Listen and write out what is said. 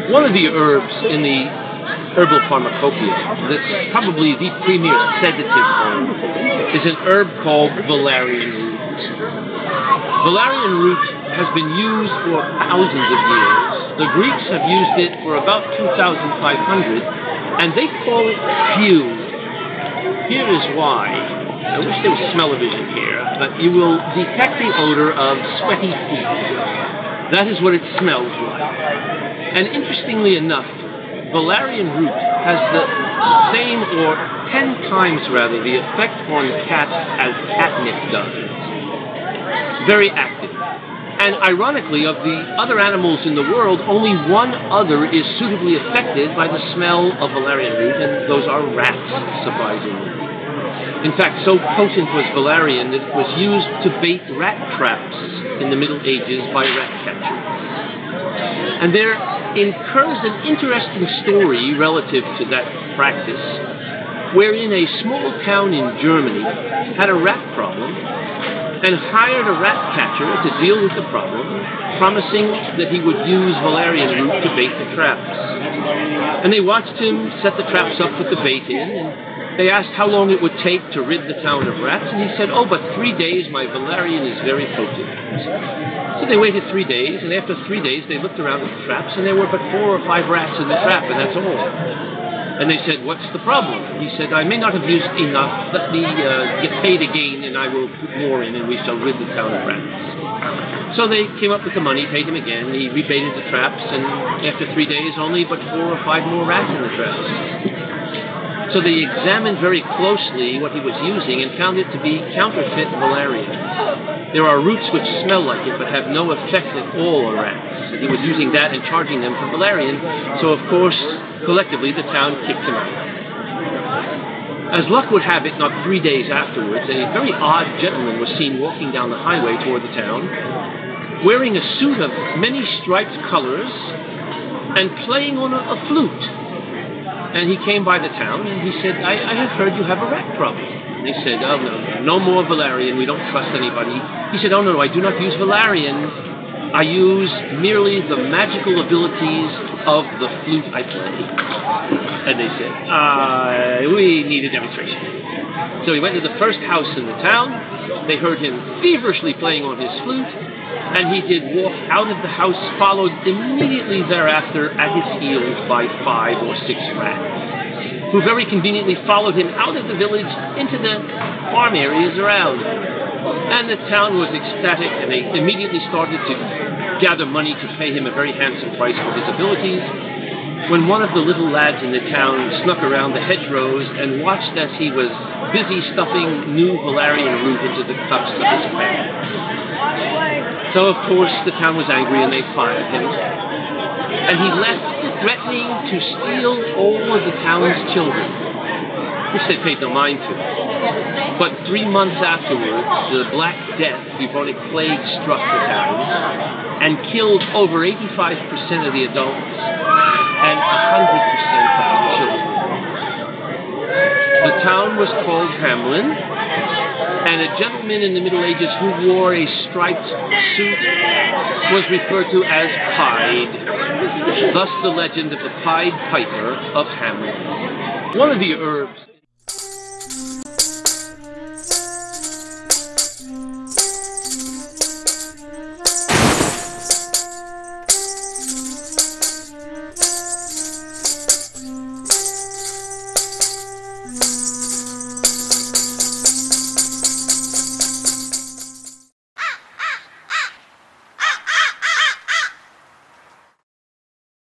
One of the herbs in the herbal pharmacopoeia that's probably the premier sedative herb is an herb called Valerian Root. Valerian Root has been used for thousands of years. The Greeks have used it for about 2,500, and they call it fuel. Here is why. I wish there was smell-o-vision here, but you will detect the odor of sweaty feet. That is what it smells like. And interestingly enough, Valerian Root has the same, or 10 times rather, the effect on cats as catnip does. Very active. And ironically, of the other animals in the world, only one other is suitably affected by the smell of Valerian Root, and those are rats, surprisingly. In fact, so potent was valerian that it was used to bait rat traps in the Middle Ages by rat catchers. And there occurs an interesting story relative to that practice, wherein a small town in Germany had a rat problem and hired a rat catcher to deal with the problem, promising that he would use valerian root to bait the traps. And they watched him set the traps up with the bait in, and they asked how long it would take to rid the town of rats, and he said, "Oh, but 3 days, my valerian is very potent." So they waited 3 days, and after 3 days they looked around at the traps, and there were but 4 or 5 rats in the trap, and that's all. And they said, "What's the problem?" He said, "I may not have used enough. Let me get paid again, and I will put more in, and we shall rid the town of rats." So they came up with the money, paid him again. He rebaited the traps, and after 3 days, only but 4 or 5 more rats in the traps. So they examined very closely what he was using and found it to be counterfeit valerian. There are roots which smell like it but have no effect at all on rats. He was using that and charging them for valerian, so of course, collectively, the town kicked him out. As luck would have it, not 3 days afterwards, a very odd gentleman was seen walking down the highway toward the town, wearing a suit of many striped colors and playing on a flute. And he came by the town, and he said, I have heard you have a rat problem. And they said, "Oh, no more valerian, we don't trust anybody." He said, "Oh, no, I do not use valerian. I use merely the magical abilities of the flute I play." And they said, "We need a demonstration." So he went to the first house in the town. They heard him feverishly playing on his flute, and he did walk out of the house, followed immediately thereafter at his heels by 5 or 6 rats, who very conveniently followed him out of the village into the farm areas around. And the town was ecstatic, and they immediately started to gather money to pay him a very handsome price for his abilities, when one of the little lads in the town snuck around the hedgerows and watched as he was busy stuffing new valerian root into the cups of his pan. So, of course, the town was angry and they fired him. And he left, threatening to steal all of the town's children, which they paid no mind to. But 3 months afterwards, the Black Death, bubonic plague, struck the town and killed over 85% of the adults and 100% of the children. The town was called Hamlin, and a gentleman in the Middle Ages who wore a striped suit was referred to as Pied, thus the legend of the Pied Piper of Hamlin. One of the herbs